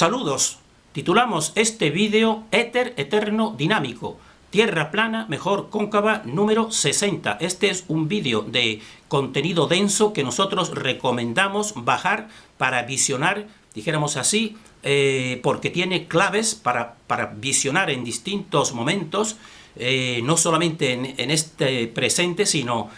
Saludos. Titulamos este vídeo Éter Eterno Dinámico. Tierra plana, mejor cóncava, número 60. Este es un vídeo de contenido denso que nosotros recomendamos bajar para visionar, dijéramos así, porque tiene claves para visionar en distintos momentos, no solamente en este presente, sino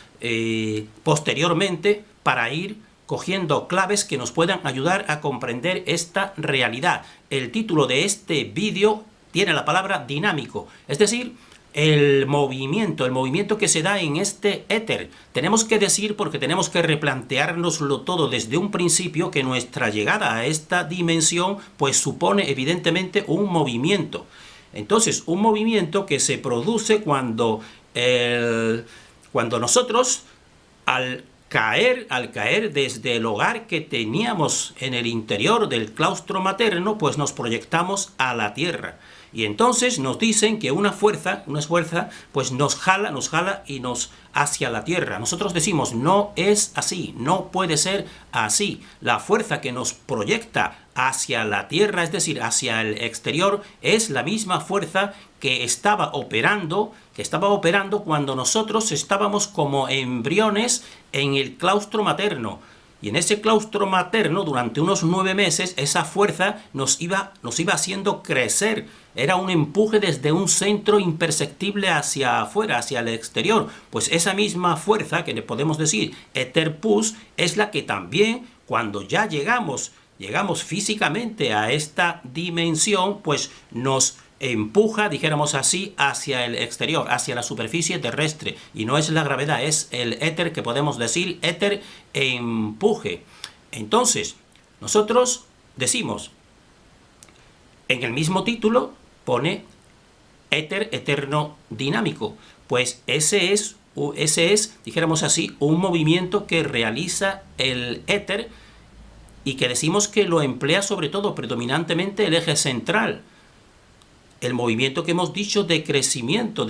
posteriormente, para ir cogiendo claves que nos puedan ayudar a comprender esta realidad. El título de este vídeo tiene la palabra dinámico, es decir, el movimiento que se da en este éter. Tenemos que decir, porque tenemos que replanteárnoslo todo desde un principio, que nuestra llegada a esta dimensión pues supone evidentemente un movimiento. Entonces, un movimiento que se produce cuando nosotros, al caer desde el hogar que teníamos en el interior del claustro materno, pues nos proyectamos a la tierra. Y entonces nos dicen que una fuerza pues nos jala y nos hacia la tierra. Nosotros decimos, no es así, no puede ser así. La fuerza que nos proyecta hacia la tierra, es decir, hacia el exterior, es la misma fuerza que estaba operando cuando nosotros estábamos como embriones en el claustro materno. Y en ese claustro materno, durante unos 9 meses, esa fuerza nos iba haciendo crecer. Era un empuje desde un centro imperceptible hacia afuera, hacia el exterior. Pues esa misma fuerza, que le podemos decir Éter Pus, es la que también, cuando ya llegamos físicamente a esta dimensión, pues nos empuja, dijéramos así, hacia el exterior, hacia la superficie terrestre. Y no es la gravedad, es el éter, que podemos decir éter empuje. Entonces, nosotros decimos, en el mismo título pone éter eterno dinámico. Pues ese es, dijéramos así, un movimiento que realiza el éter y que decimos que lo emplea sobre todo, predominantemente, el eje central. El movimiento que hemos dicho de crecimiento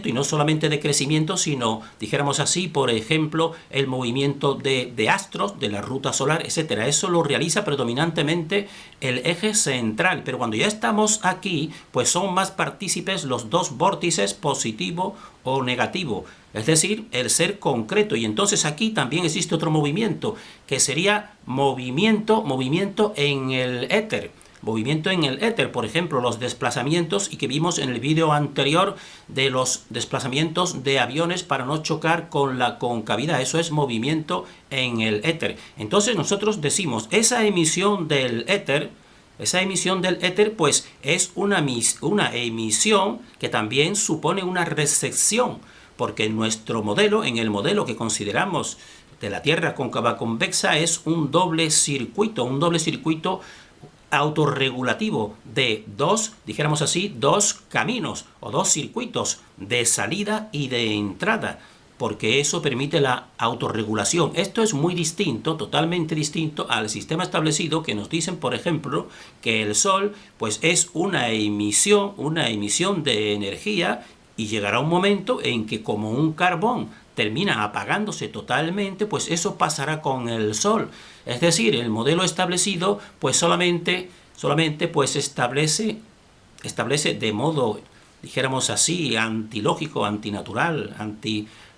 y no solamente de crecimiento, sino, dijéramos así, por ejemplo, el movimiento de astros, de la ruta solar, etcétera. Eso lo realiza predominantemente el eje central, pero cuando ya estamos aquí, pues son más partícipes los dos vórtices, positivo o negativo, es decir, el ser concreto. Y entonces aquí también existe otro movimiento, que sería movimiento en el éter. Movimiento en el éter, por ejemplo, los desplazamientos, y que vimos en el vídeo anterior de los desplazamientos de aviones para no chocar con la concavidad. Eso es movimiento en el éter. Entonces nosotros decimos, esa emisión del éter, pues es una emisión que también supone una recepción, porque en nuestro modelo, en el modelo que consideramos de la Tierra cóncava convexa, es un doble circuito autorregulativo de dijéramos así, dos caminos o dos circuitos de salida y de entrada, porque eso permite la autorregulación. Esto es muy distinto, totalmente distinto al sistema establecido, que nos dicen, por ejemplo, que el Sol pues es una emisión de energía, y llegará un momento en que, como un carbón termina apagándose totalmente, pues eso pasará con el Sol. Es decir, el modelo establecido pues solamente pues establece de modo, dijéramos así, antilógico, antinatural,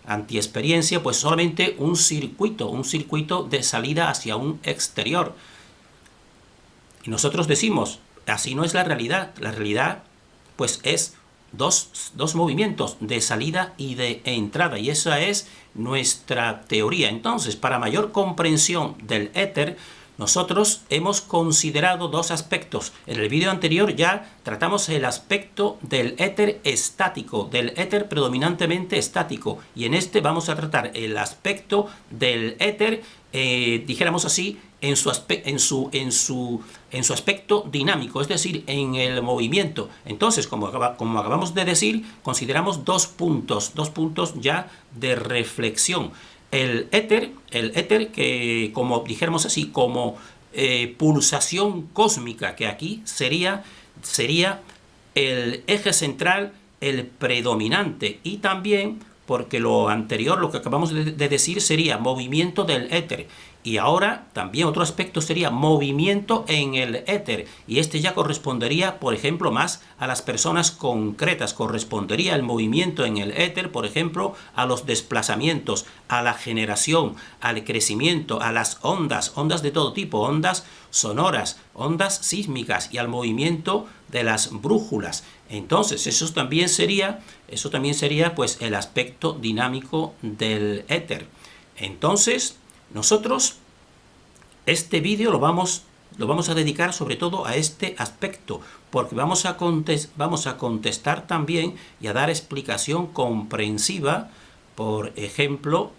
antiexperiencia, pues solamente un circuito de salida hacia un exterior. Y nosotros decimos, así no es la realidad. La realidad pues es dos movimientos de salida y de entrada, y esa es nuestra teoría. Entonces, para mayor comprensión del éter, nosotros hemos considerado dos aspectos. En el vídeo anterior ya tratamos el aspecto del éter estático, del éter predominantemente estático, y en este vamos a tratar el aspecto del éter, dijéramos así, en su aspecto dinámico, es decir, en el movimiento. Entonces, como acabamos de decir, consideramos dos puntos ya de reflexión. El éter que, como dijéramos así, como pulsación cósmica, que aquí sería el eje central, el predominante, y también porque lo anterior, lo que acabamos de decir, sería movimiento del éter. Y ahora también otro aspecto sería movimiento en el éter. Y este ya correspondería, por ejemplo, más a las personas concretas. Correspondería el movimiento en el éter, por ejemplo, a los desplazamientos, a la generación, al crecimiento, a las ondas, ondas de todo tipo, ondas sonoras, ondas sísmicas y al movimiento de las brújulas. Entonces, eso también sería pues el aspecto dinámico del éter. Entonces, nosotros este vídeo lo vamos a dedicar sobre todo a este aspecto, porque vamos a contestar también y a dar explicación comprensiva, por ejemplo,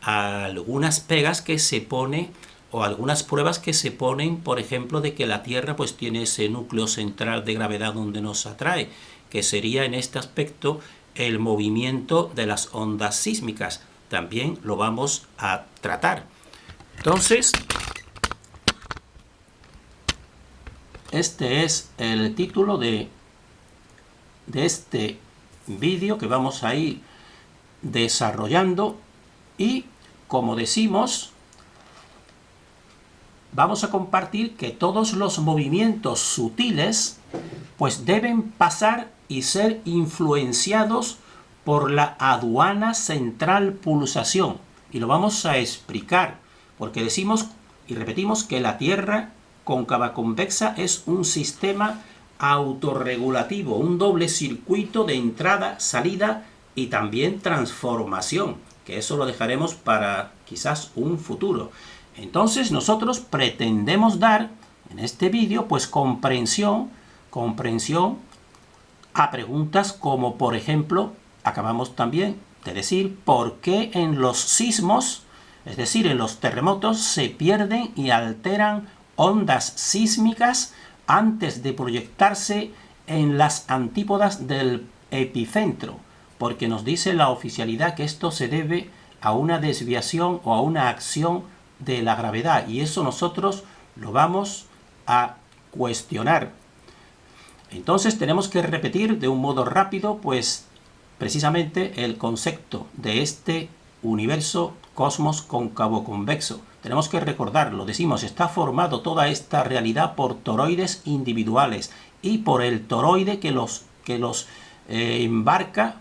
a algunas pegas que se pone o algunas pruebas que se ponen, por ejemplo, de que la Tierra pues tiene ese núcleo central de gravedad donde nos atrae, que sería en este aspecto el movimiento de las ondas sísmicas. También lo vamos a tratar. Entonces, este es el título de este vídeo que vamos a ir desarrollando y, como decimos, vamos a compartir que todos los movimientos sutiles pues deben pasar y ser influenciados por la aduana central pulsación. Y lo vamos a explicar, porque decimos y repetimos que la Tierra cóncava convexa es un sistema autorregulativo, un doble circuito de entrada, salida y también transformación, que eso lo dejaremos para quizás un futuro. Entonces nosotros pretendemos dar en este vídeo pues comprensión a preguntas como, por ejemplo, acabamos también de decir por qué en los sismos, es decir, en los terremotos, se pierden y alteran ondas sísmicas antes de proyectarse en las antípodas del epicentro, porque nos dice la oficialidad que esto se debe a una desviación o a una acción de la gravedad, y eso nosotros lo vamos a cuestionar. Entonces tenemos que repetir de un modo rápido pues precisamente el concepto de este universo cosmos cóncavo convexo. Tenemos que recordarlo, decimos, está formado toda esta realidad por toroides individuales y por el toroide que los embarca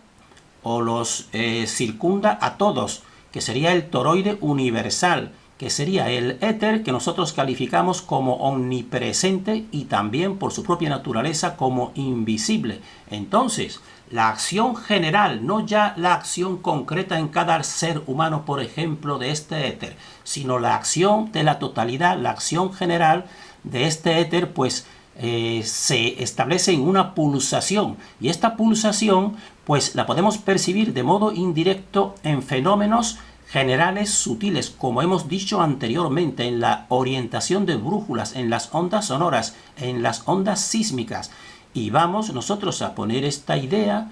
o los circunda a todos, que sería el toroide universal, que sería el éter, que nosotros calificamos como omnipresente y también por su propia naturaleza como invisible. Entonces, la acción general, no ya la acción concreta en cada ser humano, por ejemplo, de este éter, sino la acción de la totalidad, la acción general de este éter, pues se establece en una pulsación. Y esta pulsación, pues la podemos percibir de modo indirecto en fenómenos generales sutiles, como hemos dicho anteriormente, en la orientación de brújulas, en las ondas sonoras, en las ondas sísmicas. Y vamos nosotros a poner esta idea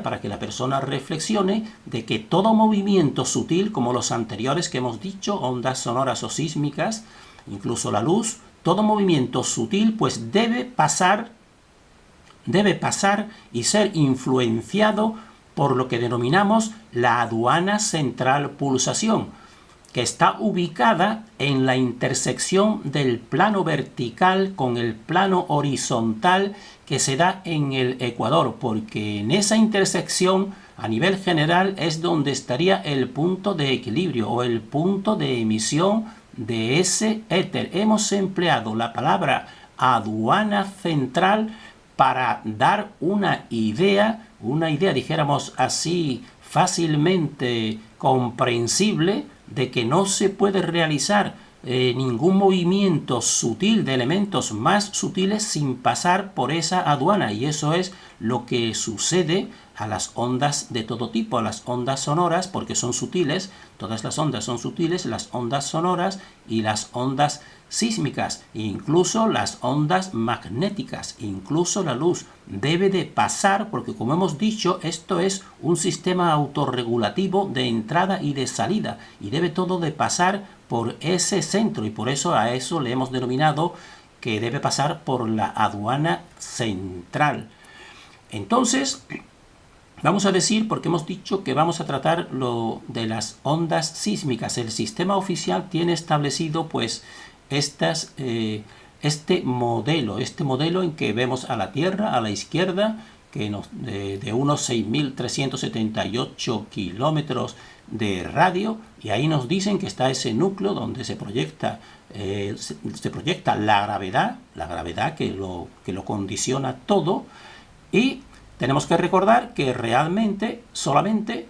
para que la persona reflexione de que todo movimiento sutil, como los anteriores que hemos dicho, ondas sonoras o sísmicas, incluso la luz, todo movimiento sutil pues debe pasar y ser influenciado por lo que denominamos la aduana central pulsación, que está ubicada en la intersección del plano vertical con el plano horizontal que se da en el ecuador, porque en esa intersección a nivel general es donde estaría el punto de equilibrio o el punto de emisión de ese éter. Hemos empleado la palabra aduana central para dar una idea, dijéramos así, fácilmente comprensible, de que no se puede realizar ningún movimiento sutil de elementos más sutiles sin pasar por esa aduana, y eso es lo que sucede a las ondas de todo tipo, a las ondas sonoras, porque son sutiles, todas las ondas son sutiles, las ondas sonoras y las ondas sísmicas, incluso las ondas magnéticas, incluso la luz debe de pasar, porque como hemos dicho, esto es un sistema autorregulativo de entrada y de salida, y debe todo de pasar por ese centro, y por eso a eso le hemos denominado que debe pasar por la aduana central. Entonces, Vamos a decir, porque hemos dicho que vamos a tratar lo de las ondas sísmicas. El sistema oficial tiene establecido pues este modelo en que vemos a la Tierra a la izquierda, que de unos 6.378 kilómetros de radio, y ahí nos dicen que está ese núcleo donde se proyecta la gravedad que lo condiciona todo. Y tenemos que recordar que realmente solamente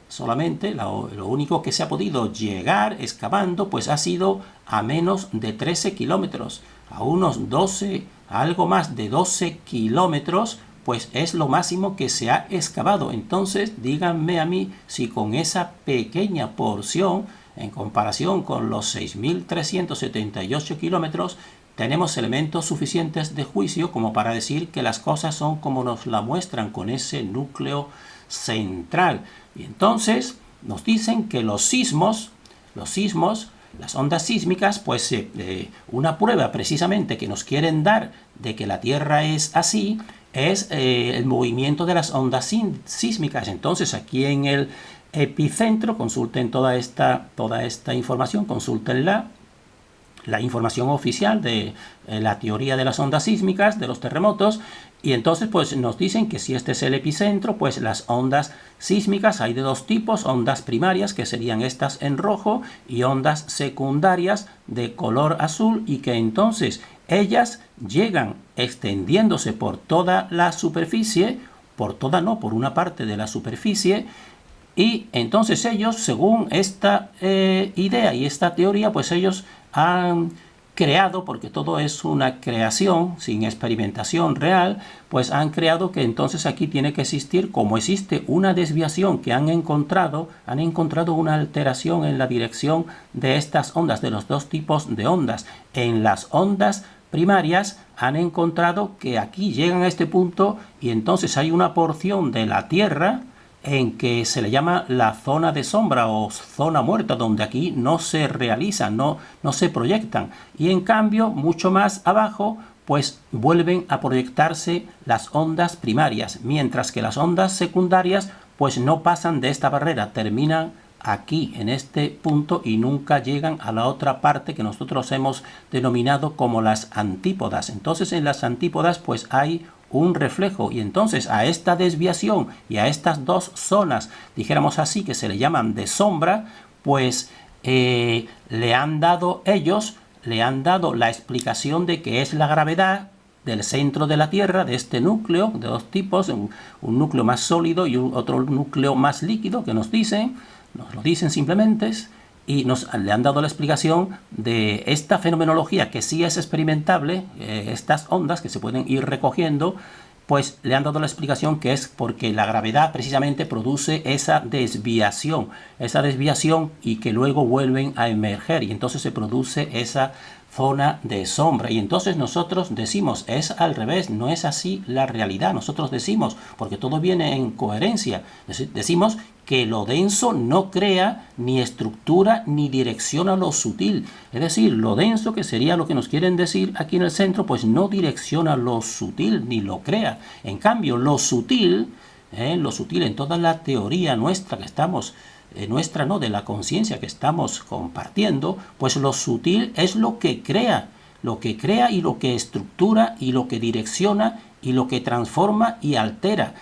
lo único que se ha podido llegar excavando pues ha sido a menos de 13 kilómetros, a unos 12, a algo más de 12 kilómetros, pues es lo máximo que se ha excavado. Entonces díganme a mí si con esa pequeña porción, en comparación con los 6.378 kilómetros, tenemos elementos suficientes de juicio como para decir que las cosas son como nos la muestran con ese núcleo central. Y entonces nos dicen que los sismos, las ondas sísmicas, pues una prueba precisamente que nos quieren dar de que la Tierra es así, es el movimiento de las ondas sísmicas. Entonces aquí en el epicentro, consulten toda esta información, consúltenla, la información oficial de la teoría de las ondas sísmicas, de los terremotos, y entonces pues nos dicen que si este es el epicentro, pues las ondas sísmicas hay de dos tipos: ondas primarias, que serían estas en rojo, y ondas secundarias de color azul, y que entonces ellas llegan extendiéndose por toda la superficie, por una parte de la superficie. Y entonces ellos, según esta idea y esta teoría, pues ellos han creado, porque todo es una creación sin experimentación real, pues han creado que entonces aquí tiene que existir, como existe una desviación que han encontrado una alteración en la dirección de estas ondas, de los dos tipos de ondas. En las ondas primarias han encontrado que aquí llegan a este punto y entonces hay una porción de la Tierra en que se le llama la zona de sombra o zona muerta, donde aquí no se realizan, no se proyectan. Y en cambio, mucho más abajo, pues vuelven a proyectarse las ondas primarias, mientras que las ondas secundarias pues no pasan de esta barrera, terminan aquí en este punto y nunca llegan a la otra parte que nosotros hemos denominado como las antípodas. Entonces en las antípodas pues hay un reflejo, y entonces a esta desviación y a estas dos zonas, dijéramos así, que se le llaman de sombra, pues le han dado la explicación de que es la gravedad del centro de la Tierra, de este núcleo, de dos tipos, un núcleo más sólido y otro núcleo más líquido, que nos lo dicen simplemente, y le han dado la explicación de esta fenomenología que sí es experimentable, estas ondas que se pueden ir recogiendo, pues le han dado la explicación que es porque la gravedad precisamente produce esa desviación y que luego vuelven a emerger, y entonces se produce esa zona de sombra. Y entonces nosotros decimos, es al revés, no es así la realidad. Nosotros decimos, porque todo viene en coherencia, decimos que lo denso no crea, ni estructura, ni direcciona lo sutil. Es decir, lo denso, que sería lo que nos quieren decir aquí en el centro, pues no direcciona lo sutil, ni lo crea. En cambio, lo sutil en toda la teoría nuestra que estamos de la conciencia que estamos compartiendo, pues lo sutil es lo que crea y lo que estructura y lo que direcciona y lo que transforma y altera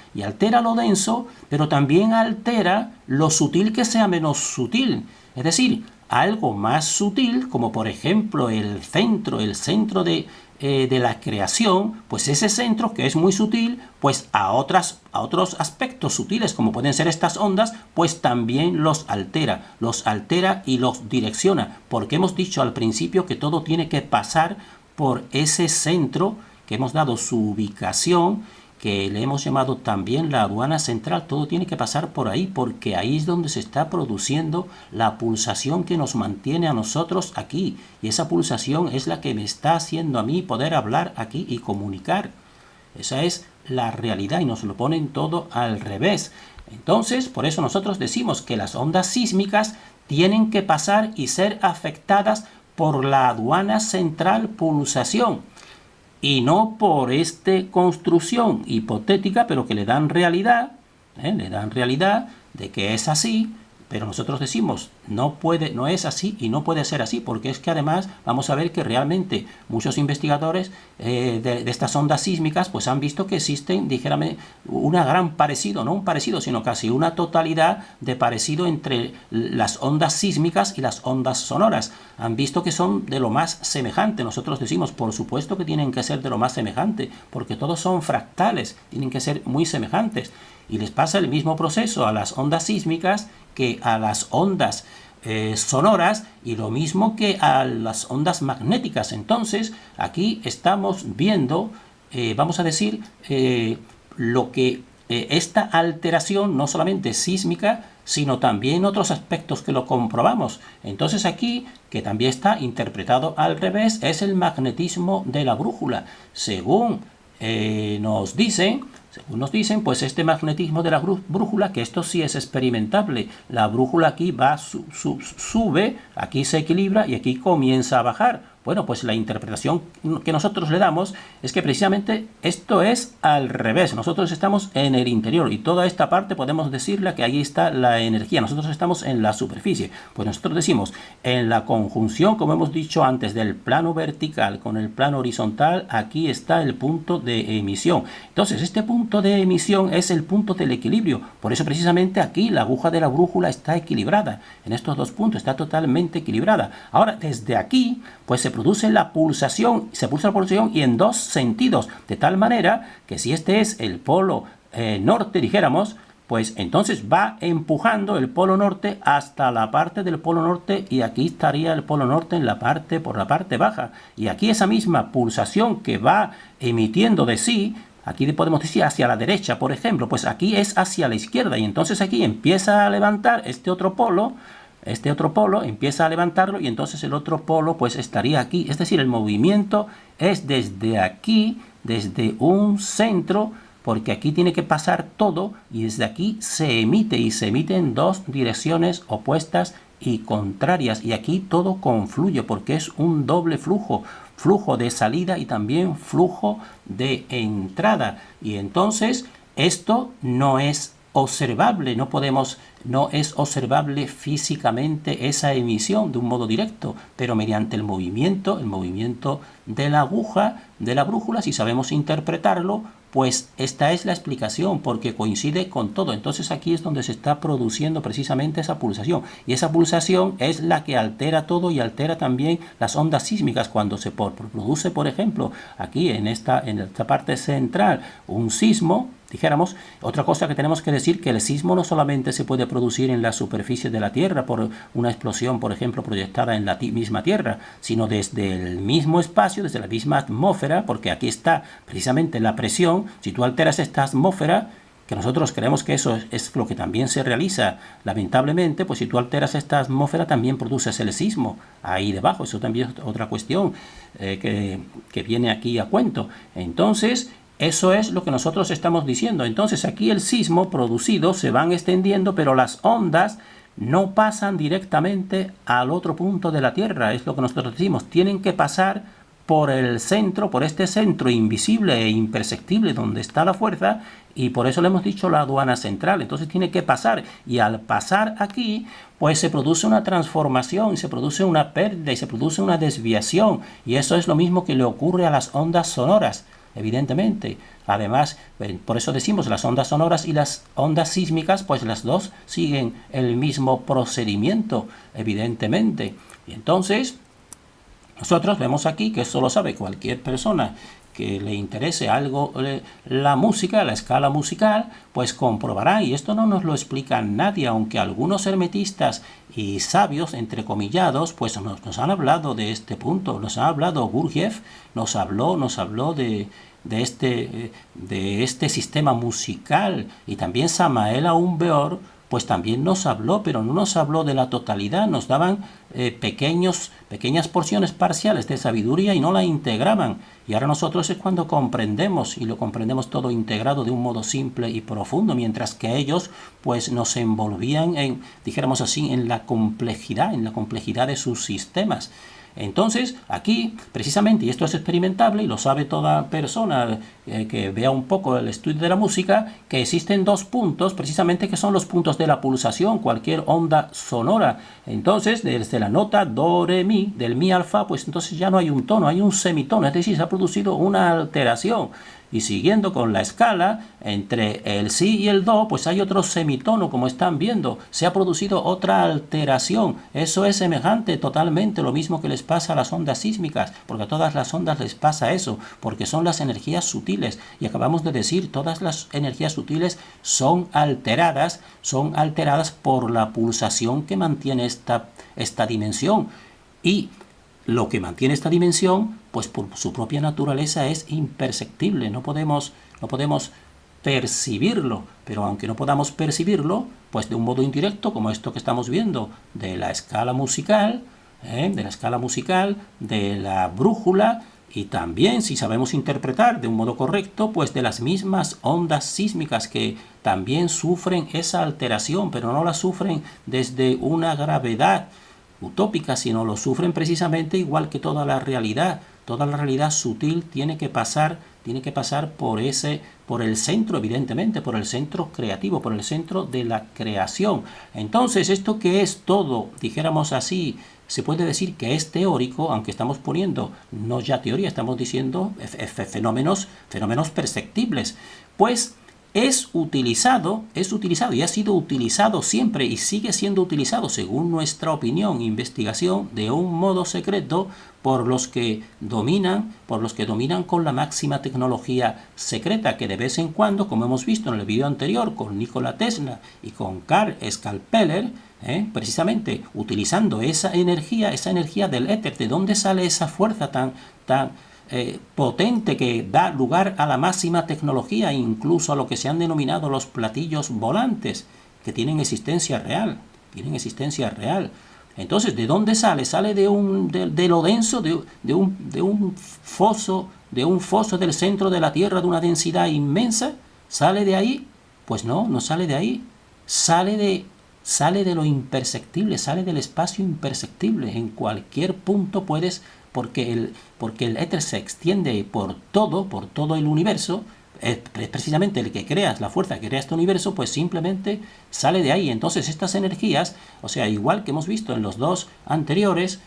lo denso, pero también altera lo sutil que sea menos sutil. Es decir, algo más sutil, como por ejemplo el centro de la creación, pues ese centro que es muy sutil, pues a otros aspectos sutiles, como pueden ser estas ondas, pues también los altera y los direcciona, porque hemos dicho al principio que todo tiene que pasar por ese centro que hemos dado su ubicación, que le hemos llamado también la aduana central. Todo tiene que pasar por ahí, porque ahí es donde se está produciendo la pulsación que nos mantiene a nosotros aquí, y esa pulsación es la que me está haciendo a mí poder hablar aquí y comunicar. Esa es la realidad, y nos lo ponen todo al revés. Entonces, por eso nosotros decimos que las ondas sísmicas tienen que pasar y ser afectadas por la aduana central pulsación, y no por esta construcción hipotética, pero que le dan realidad, le dan realidad de que es así, pero nosotros decimos, no es así y no puede ser así, porque es que además vamos a ver que realmente muchos investigadores de estas ondas sísmicas pues han visto que existen, dijérame, una gran parecido, no un parecido, sino casi una totalidad de parecido entre las ondas sísmicas y las ondas sonoras. Han visto que son de lo más semejante. Nosotros decimos, por supuesto que tienen que ser de lo más semejante, porque todos son fractales, tienen que ser muy semejantes. Y les pasa el mismo proceso a las ondas sísmicas que a las ondas sonoras, y lo mismo que a las ondas magnéticas. Entonces, aquí estamos viendo, vamos a decir, lo que esta alteración no solamente sísmica, sino también otros aspectos que lo comprobamos. Entonces aquí, que también está interpretado al revés, es el magnetismo de la brújula. Según nos dicen, pues este magnetismo de la brújula, que esto sí es experimentable, la brújula aquí va, sube, aquí se equilibra y aquí comienza a bajar. Bueno, pues la interpretación que nosotros le damos es que precisamente esto es al revés. Nosotros estamos en el interior y toda esta parte podemos decirle que ahí está la energía. Nosotros estamos en la superficie. Pues nosotros decimos, en la conjunción, como hemos dicho antes, del plano vertical con el plano horizontal, aquí está el punto de emisión. Entonces, este punto de emisión es el punto del equilibrio. Por eso precisamente aquí la aguja de la brújula está equilibrada. En estos dos puntos está totalmente equilibrada. Ahora, desde aquí, pues se produce la pulsación, y en dos sentidos, de tal manera que si este es el polo norte, dijéramos, pues entonces va empujando el polo norte hasta la parte del polo norte, y aquí estaría el polo norte por la parte baja, y aquí esa misma pulsación que va emitiendo de sí, aquí podemos decir hacia la derecha, por ejemplo, pues aquí es hacia la izquierda, y entonces aquí empieza a levantar este otro polo empieza a levantarlo, y entonces el otro polo pues estaría aquí. Es decir, el movimiento es desde aquí, desde un centro, porque aquí tiene que pasar todo, y desde aquí se emite, y se emite en dos direcciones opuestas y contrarias, y aquí todo confluye porque es un doble flujo de salida y también flujo de entrada. Y entonces esto no es observable, no es observable físicamente esa emisión de un modo directo, pero mediante el movimiento de la aguja, de la brújula, si sabemos interpretarlo, pues esta es la explicación, porque coincide con todo. Entonces aquí es donde se está produciendo precisamente esa pulsación, y esa pulsación es la que altera todo y altera también las ondas sísmicas. Cuando se produce, por ejemplo, aquí en esta parte central, un sismo, dijéramos, otra cosa que tenemos que decir, que el sismo no solamente se puede producir en la superficie de la Tierra por una explosión, por ejemplo, proyectada en la misma Tierra, sino desde el mismo espacio, desde la misma atmósfera, porque aquí está precisamente la presión. Si tú alteras esta atmósfera, que nosotros creemos que eso es lo que también se realiza, lamentablemente, pues si tú alteras esta atmósfera también produces el sismo ahí debajo. Eso también es otra cuestión que viene aquí a cuento. Entonces, eso es lo que nosotros estamos diciendo. Entonces aquí el sismo producido se van extendiendo, pero las ondas no pasan directamente al otro punto de la Tierra. Es lo que nosotros decimos. Tienen que pasar por el centro, por este centro invisible e imperceptible donde está la fuerza, y por eso le hemos dicho la aduana central. Entonces tiene que pasar, y al pasar aquí, pues se produce una transformación, se produce una pérdida y se produce una desviación, y eso es lo mismo que le ocurre a las ondas sonoras. Evidentemente, además, por eso decimos las ondas sonoras y las ondas sísmicas, pues las dos siguen el mismo procedimiento, evidentemente. Y entonces, nosotros vemos aquí que esto lo sabe cualquier persona que le interese algo la música, la escala musical, pues comprobará, y esto no nos lo explica nadie, aunque algunos hermetistas y sabios, entrecomillados, pues nos han hablado de este punto. Nos ha hablado Gurdjieff, nos habló de este sistema musical, y también Samael Aun Weor, pues también nos habló, pero no nos habló de la totalidad. Nos daban pequeñas porciones parciales de sabiduría y no la integraban. Y ahora nosotros es cuando comprendemos, y lo comprendemos todo integrado de un modo simple y profundo, mientras que ellos pues nos envolvían en, dijéramos así, en la complejidad de sus sistemas. Entonces, aquí, precisamente, y esto es experimentable y lo sabe toda persona que vea un poco el estudio de la música, que existen dos puntos, precisamente, que son los puntos de la pulsación, cualquier onda sonora. Entonces, desde la nota do, re, mi, del mi al fa, pues entonces ya no hay un tono, hay un semitono, es decir, se ha producido una alteración. Y siguiendo con la escala, entre el si y el do, pues hay otro semitono, como están viendo. Se ha producido otra alteración. Eso es semejante totalmente lo mismo que les pasa a las ondas sísmicas, porque a todas las ondas les pasa eso, porque son las energías sutiles. Y acabamos de decir, todas las energías sutiles son alteradas por la pulsación que mantiene esta dimensión. Y lo que mantiene esta dimensión, pues por su propia naturaleza es imperceptible, no podemos percibirlo, pero aunque no podamos percibirlo, pues de un modo indirecto, como esto que estamos viendo, de la escala musical, de la brújula, y también, si sabemos interpretar de un modo correcto, pues de las mismas ondas sísmicas que también sufren esa alteración, pero no la sufren desde una gravedad utópica, sino lo sufren precisamente igual que toda la realidad. Toda la realidad sutil tiene que pasar por el centro, evidentemente, por el centro creativo, por el centro de la creación. Entonces, esto que es todo, dijéramos así, se puede decir que es teórico, aunque estamos poniendo no ya teoría, estamos diciendo fenómenos perceptibles. Pues es utilizado y ha sido utilizado siempre y sigue siendo utilizado, según nuestra opinión e investigación, de un modo secreto por los que dominan con la máxima tecnología secreta, que de vez en cuando, como hemos visto en el vídeo anterior con Nikola Tesla y con Karl Skalpeller, precisamente utilizando esa energía del éter. ¿De dónde sale esa fuerza tan potente que da lugar a la máxima tecnología, incluso a lo que se han denominado los platillos volantes, que tienen existencia real? Entonces, ¿de dónde sale? Sale de lo denso, de un foso del centro de la Tierra, de una densidad inmensa. ¿Sale de ahí? Pues no sale de ahí. Sale de lo imperceptible, sale del espacio imperceptible. En cualquier punto puedes, porque el éter se extiende por todo el universo, es precisamente el que creas, la fuerza que crea este universo, pues simplemente sale de ahí. Entonces estas energías, o sea, igual que hemos visto en los dos anteriores,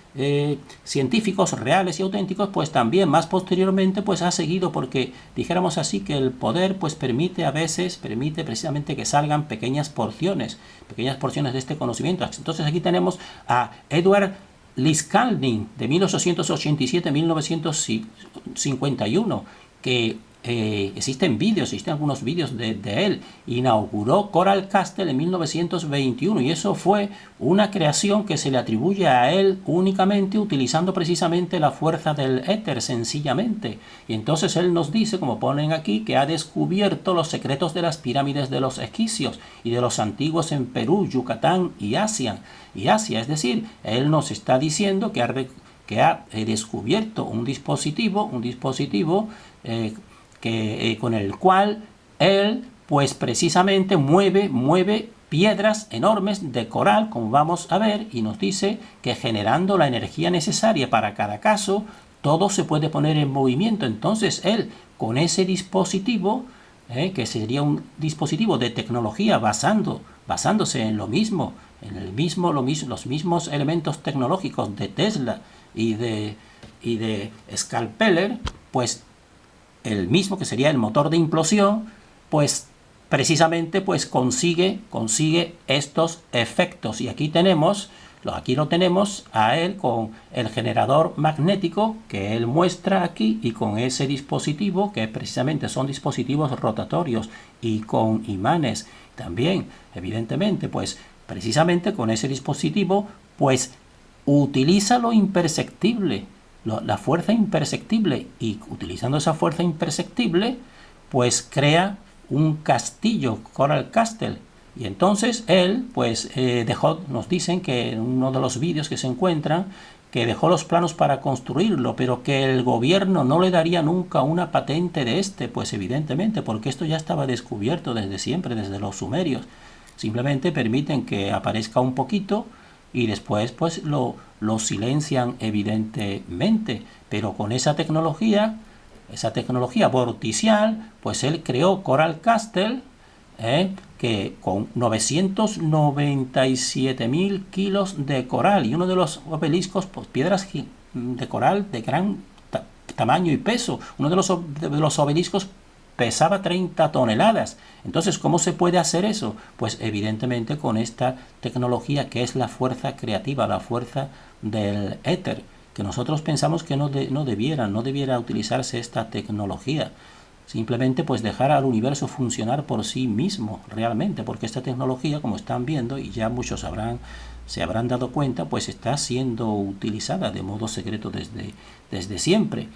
científicos reales y auténticos, pues también más posteriormente pues ha seguido, porque dijéramos así que el poder pues permite precisamente que salgan pequeñas porciones de este conocimiento. Entonces aquí tenemos a Edward Lyskalding de 1887-1951, que existen algunos vídeos de él. Inauguró Coral Castle en 1921 y eso fue una creación que se le atribuye a él únicamente utilizando precisamente la fuerza del éter, sencillamente. Y entonces él nos dice, como ponen aquí, que ha descubierto los secretos de las pirámides de los egipcios y de los antiguos en Perú, Yucatán y Asia. Es decir, él nos está diciendo que ha descubierto un dispositivo con el cual él pues precisamente mueve piedras enormes de coral, como vamos a ver, y nos dice que generando la energía necesaria para cada caso, todo se puede poner en movimiento. Entonces él, con ese dispositivo, que sería un dispositivo de tecnología basándose en los mismos elementos tecnológicos de Tesla y de Skalpeller, pues el mismo que sería el motor de implosión, pues precisamente pues consigue estos efectos. Y aquí lo tenemos a él con el generador magnético que él muestra aquí, y con ese dispositivo, que precisamente son dispositivos rotatorios y con imanes también, evidentemente, pues precisamente con ese dispositivo pues utiliza lo imperceptible, la fuerza imperceptible, y utilizando esa fuerza imperceptible pues crea un castillo, Coral Castle. Y entonces él pues nos dicen que en uno de los vídeos que se encuentran, que dejó los planos para construirlo, pero que el gobierno no le daría nunca una patente de pues evidentemente, porque esto ya estaba descubierto desde siempre, desde los sumerios. Simplemente permiten que aparezca un poquito y después pues lo silencian evidentemente. Pero con esa tecnología vorticial, pues él creó Coral Castle, que con 997.000 kilos de coral y uno de los obeliscos, pues piedras de coral de gran tamaño y peso. Uno de los obeliscos pesaba 30 toneladas. Entonces, ¿cómo se puede hacer eso? Pues evidentemente con esta tecnología que es la fuerza creativa, la fuerza del éter, que nosotros pensamos que no debiera utilizarse esta tecnología. Simplemente pues dejar al universo funcionar por sí mismo realmente, porque esta tecnología, como están viendo, y ya muchos se habrán dado cuenta, pues está siendo utilizada de modo secreto desde siempre.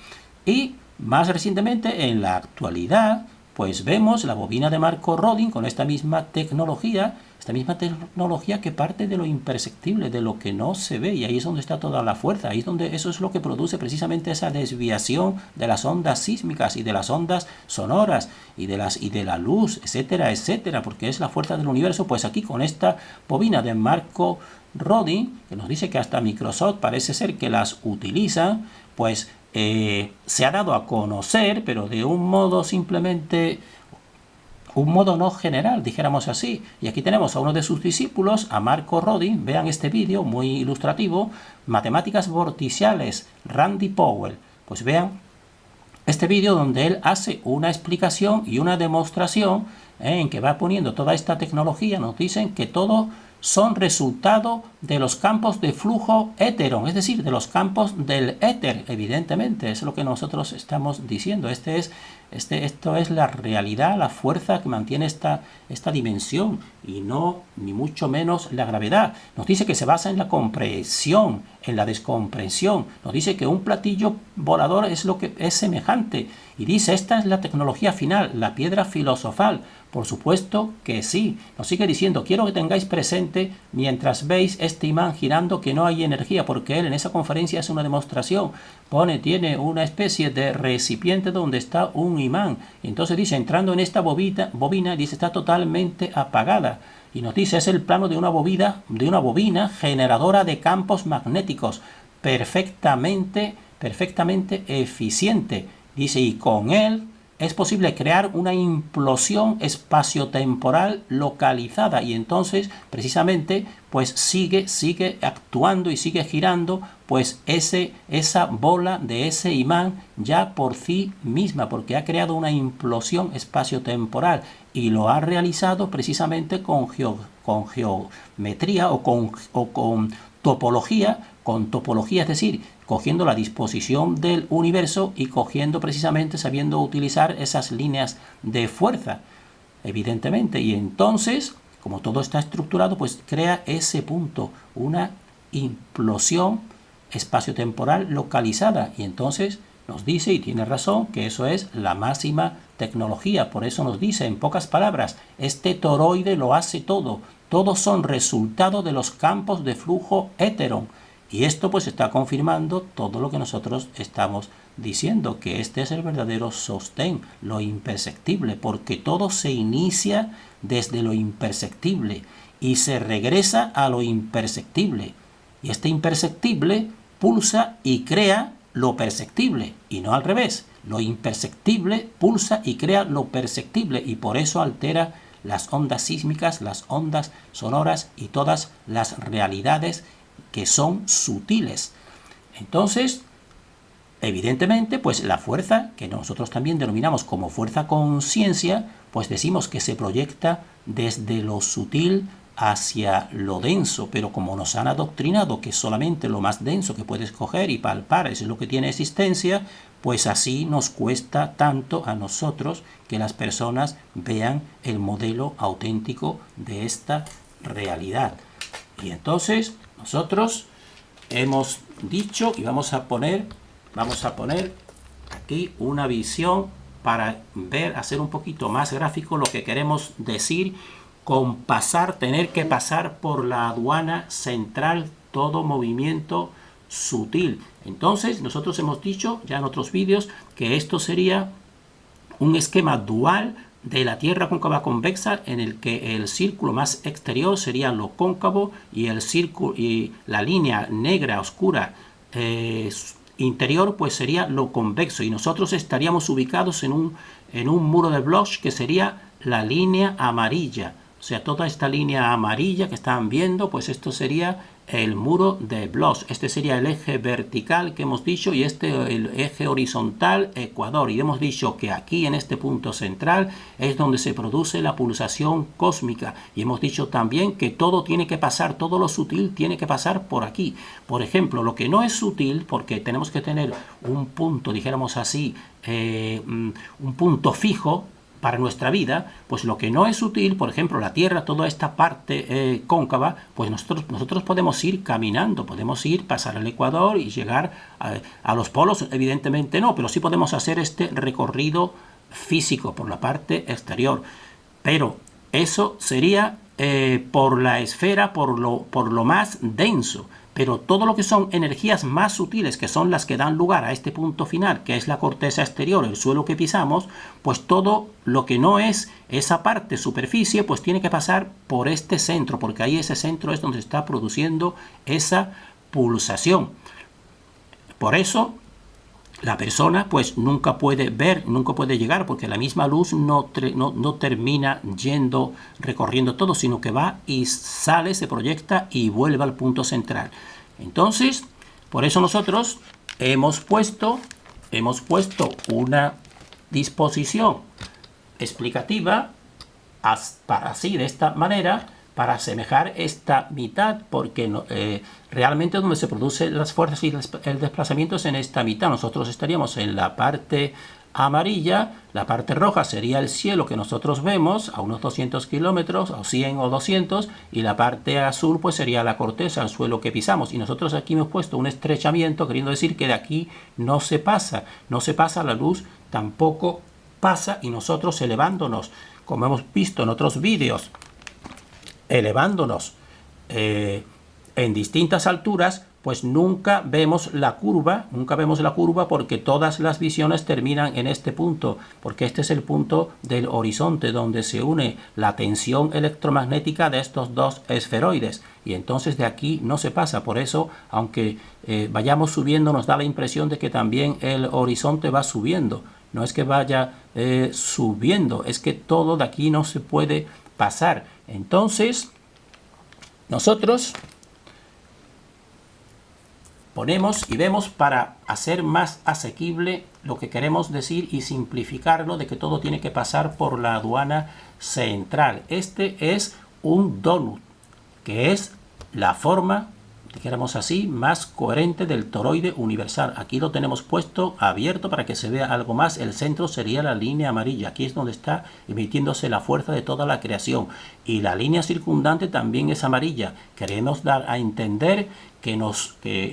Y más recientemente, en la actualidad, pues vemos la bobina de Marco Rodin con esta misma tecnología que parte de lo imperceptible, de lo que no se ve, y ahí es donde está toda la fuerza, ahí es donde eso es lo que produce precisamente esa desviación de las ondas sísmicas y de las ondas sonoras y de la luz, etcétera, etcétera, porque es la fuerza del universo. Pues aquí con esta bobina de Marco Rodin, que nos dice que hasta Microsoft parece ser que las utiliza, pues se ha dado a conocer, pero de un modo no general, dijéramos así. Y aquí tenemos a uno de sus discípulos, a Marco Rodin. Vean este vídeo muy ilustrativo, Matemáticas Vorticiales, Randy Powell. Pues vean este vídeo donde él hace una explicación y una demostración en que va poniendo toda esta tecnología. Nos dicen que todo son resultado de los campos de flujo éteron, es decir, de los campos del éter, evidentemente, es lo que nosotros estamos diciendo. Esto es la realidad, la fuerza que mantiene esta dimensión, y no ni mucho menos la gravedad. Nos dice que se basa en la compresión, en la descompresión. Nos dice que un platillo volador es lo que es semejante, y dice, esta es la tecnología final, la piedra filosofal. Por supuesto que sí. Nos sigue diciendo, quiero que tengáis presente mientras veis este imán girando que no hay energía, porque él en esa conferencia hace una demostración. Tiene una especie de recipiente donde está un imán. Y entonces dice, entrando en esta bobina, dice, está totalmente apagada. Y nos dice, es el plano de una bobina generadora de campos magnéticos perfectamente eficiente. Dice, y con él es posible crear una implosión espaciotemporal localizada, y entonces precisamente pues sigue actuando y sigue girando pues esa bola de ese imán ya por sí misma, porque ha creado una implosión espaciotemporal, y lo ha realizado precisamente con geometría o con topología, es decir, cogiendo la disposición del universo y sabiendo utilizar esas líneas de fuerza, evidentemente. Y entonces, como todo está estructurado, pues crea ese punto, una implosión espaciotemporal localizada. Y entonces nos dice, y tiene razón, que eso es la máxima tecnología. Por eso nos dice, en pocas palabras, este toroide lo hace todo. Todos son resultado de los campos de flujo éteron. Y esto pues está confirmando todo lo que nosotros estamos diciendo, que este es el verdadero sostén, lo imperceptible, porque todo se inicia desde lo imperceptible y se regresa a lo imperceptible. Y este imperceptible pulsa y crea lo perceptible, y no al revés. Lo imperceptible pulsa y crea lo perceptible, y por eso altera las ondas sísmicas, las ondas sonoras y todas las realidades que son sutiles. Entonces, evidentemente, pues la fuerza, que nosotros también denominamos como fuerza conciencia, pues decimos que se proyecta desde lo sutil hacia lo denso, pero como nos han adoctrinado que solamente lo más denso que puedes coger y palpar es lo que tiene existencia, pues así nos cuesta tanto a nosotros que las personas vean el modelo auténtico de esta realidad. Y entonces nosotros hemos dicho, y vamos a poner aquí una visión para hacer un poquito más gráfico lo que queremos decir con tener que pasar por la aduana central todo movimiento sutil. Entonces nosotros hemos dicho ya en otros vídeos que esto sería un esquema dual de la Tierra cóncava convexa, en el que el círculo más exterior sería lo cóncavo y el círculo y la línea negra oscura interior pues sería lo convexo, y nosotros estaríamos ubicados en un muro de Bloch que sería la línea amarilla. O sea, toda esta línea amarilla que están viendo, pues esto sería el muro de Bloch. Este sería el eje vertical que hemos dicho, y este el eje horizontal, Ecuador. Y hemos dicho que aquí en este punto central es donde se produce la pulsación cósmica. Y hemos dicho también que todo tiene que pasar, todo lo sutil tiene que pasar por aquí. Por ejemplo, lo que no es sutil, porque tenemos que tener un punto, dijéramos así, un punto fijo para nuestra vida, pues lo que no es útil, por ejemplo, la Tierra, toda esta parte cóncava, pues nosotros podemos ir caminando, podemos ir, pasar el Ecuador y llegar a los polos, evidentemente no, pero sí podemos hacer este recorrido físico por la parte exterior. Pero eso sería por la esfera, por lo más denso. Pero todo lo que son energías más sutiles, que son las que dan lugar a este punto final, que es la corteza exterior, el suelo que pisamos, pues todo lo que no es esa parte superficie, pues tiene que pasar por este centro, porque ahí ese centro es donde se está produciendo esa pulsación. Por eso la persona pues nunca puede ver, nunca puede llegar, porque la misma luz no termina yendo, recorriendo todo, sino que va y sale, se proyecta y vuelve al punto central. Entonces, por eso nosotros hemos puesto una disposición explicativa así, de esta manera, para asemejar esta mitad, porque realmente donde se producen las fuerzas y el desplazamiento es en esta mitad. Nosotros estaríamos en la parte amarilla, la parte roja sería el cielo que nosotros vemos a unos 200 kilómetros, o 100 o 200, y la parte azul pues sería la corteza, el suelo que pisamos. Y nosotros aquí hemos puesto un estrechamiento, queriendo decir que de aquí no se pasa la luz, tampoco pasa, y nosotros elevándonos, como hemos visto en otros vídeos, elevándonos en distintas alturas, pues nunca vemos la curva, porque todas las visiones terminan en este punto, porque este es el punto del horizonte donde se une la tensión electromagnética de estos dos esferoides, y entonces de aquí no se pasa. Por eso, aunque vayamos subiendo, nos da la impresión de que también el horizonte va subiendo. No es que vaya subiendo, es que todo de aquí no se puede pasar. Entonces, nosotros ponemos y vemos, para hacer más asequible lo que queremos decir y simplificarlo, de que todo tiene que pasar por la aduana central. Este es un donut, que es la forma, dijéramos así, más coherente del toroide universal. Aquí lo tenemos puesto abierto para que se vea algo más. El centro sería la línea amarilla. Aquí es donde está emitiéndose la fuerza de toda la creación. Y la línea circundante también es amarilla. Queremos dar a entender que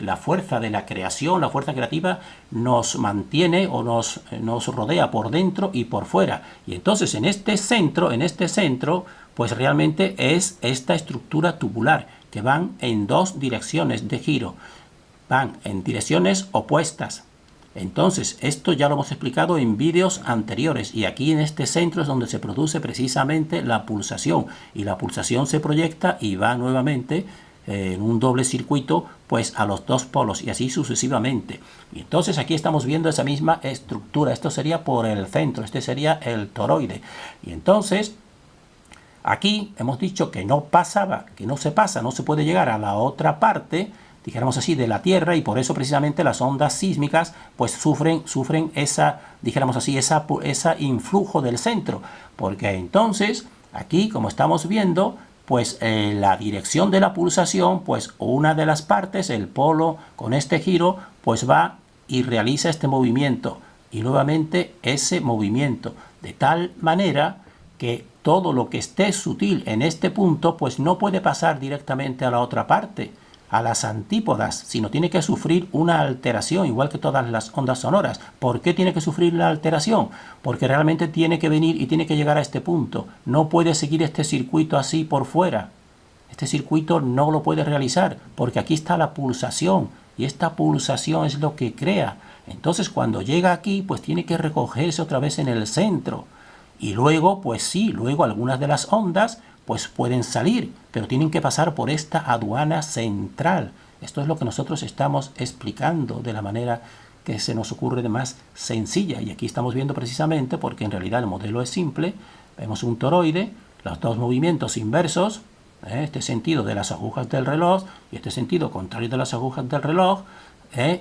la fuerza de la creación, la fuerza creativa, nos mantiene o nos rodea por dentro y por fuera. Y entonces en este centro, pues realmente es esta estructura tubular, que van en dos direcciones de giro, van en direcciones opuestas. Entonces, esto ya lo hemos explicado en vídeos anteriores, y aquí en este centro es donde se produce precisamente la pulsación, y la pulsación se proyecta y va nuevamente en un doble circuito pues a los dos polos, y así sucesivamente. Y entonces aquí estamos viendo esa misma estructura. Esto sería por el centro, este sería el toroide. Y entonces aquí hemos dicho que no se puede llegar a la otra parte, dijéramos así, de la Tierra, y por eso precisamente las ondas sísmicas pues sufren esa, dijéramos así, esa influjo del centro, porque entonces aquí, como estamos viendo, pues la dirección de la pulsación, pues una de las partes, el polo con este giro, pues va y realiza este movimiento, y nuevamente ese movimiento, de tal manera que todo lo que esté sutil en este punto pues no puede pasar directamente a la otra parte, a las antípodas, sino tiene que sufrir una alteración, igual que todas las ondas sonoras. ¿Por qué tiene que sufrir la alteración? Porque realmente tiene que venir y tiene que llegar a este punto. No puede seguir este circuito así por fuera. Este circuito no lo puede realizar, porque aquí está la pulsación, y esta pulsación es lo que crea. Entonces, cuando llega aquí, pues tiene que recogerse otra vez en el centro. Y luego, pues sí, luego algunas de las ondas pues pueden salir, pero tienen que pasar por esta aduana central. Esto es lo que nosotros estamos explicando de la manera que se nos ocurre de más sencilla. Y aquí estamos viendo precisamente, porque en realidad el modelo es simple, vemos un toroide, los dos movimientos inversos, este sentido de las agujas del reloj y este sentido contrario de las agujas del reloj,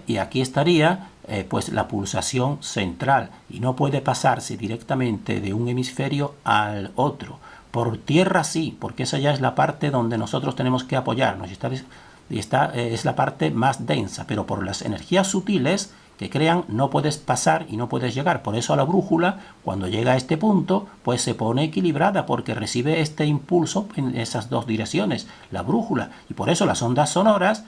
y aquí estaría pues la pulsación central, y no puede pasarse directamente de un hemisferio al otro. Por tierra sí, porque esa ya es la parte donde nosotros tenemos que apoyarnos, y esta es la parte más densa, pero por las energías sutiles que crean no puedes pasar y no puedes llegar. Por eso la brújula, cuando llega a este punto, pues se pone equilibrada, porque recibe este impulso en esas dos direcciones, la brújula. Y por eso las ondas sonoras,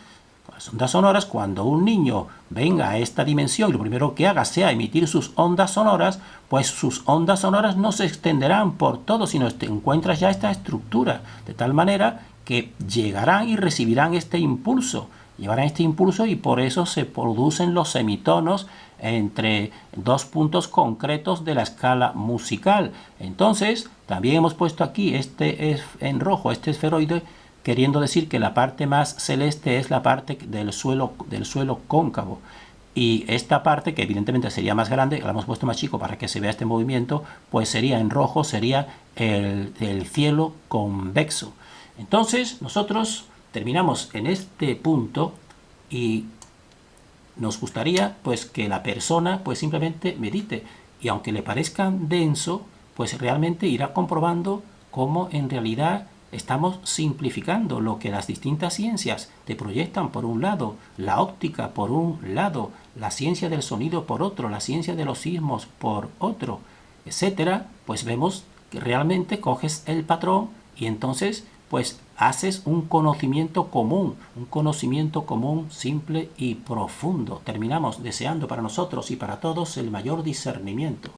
cuando un niño venga a esta dimensión y lo primero que haga sea emitir sus ondas sonoras, pues sus ondas sonoras no se extenderán por todo, sino que encuentras ya esta estructura, de tal manera que llegarán y recibirán este impulso. Llevarán este impulso, y por eso se producen los semitonos entre dos puntos concretos de la escala musical. Entonces, también hemos puesto aquí en rojo este esferoide, queriendo decir que la parte más celeste es la parte del suelo cóncavo. Y esta parte, que evidentemente sería más grande, la hemos puesto más chico para que se vea este movimiento, pues sería en rojo, sería el cielo convexo. Entonces, nosotros terminamos en este punto, y nos gustaría pues que la persona pues simplemente medite, y aunque le parezca denso, pues realmente irá comprobando cómo en realidad estamos simplificando lo que las distintas ciencias te proyectan por un lado, la óptica por un lado, la ciencia del sonido por otro, la ciencia de los sismos por otro, etcétera. Pues vemos que realmente coges el patrón y entonces pues haces un conocimiento común simple y profundo. Terminamos deseando para nosotros y para todos el mayor discernimiento.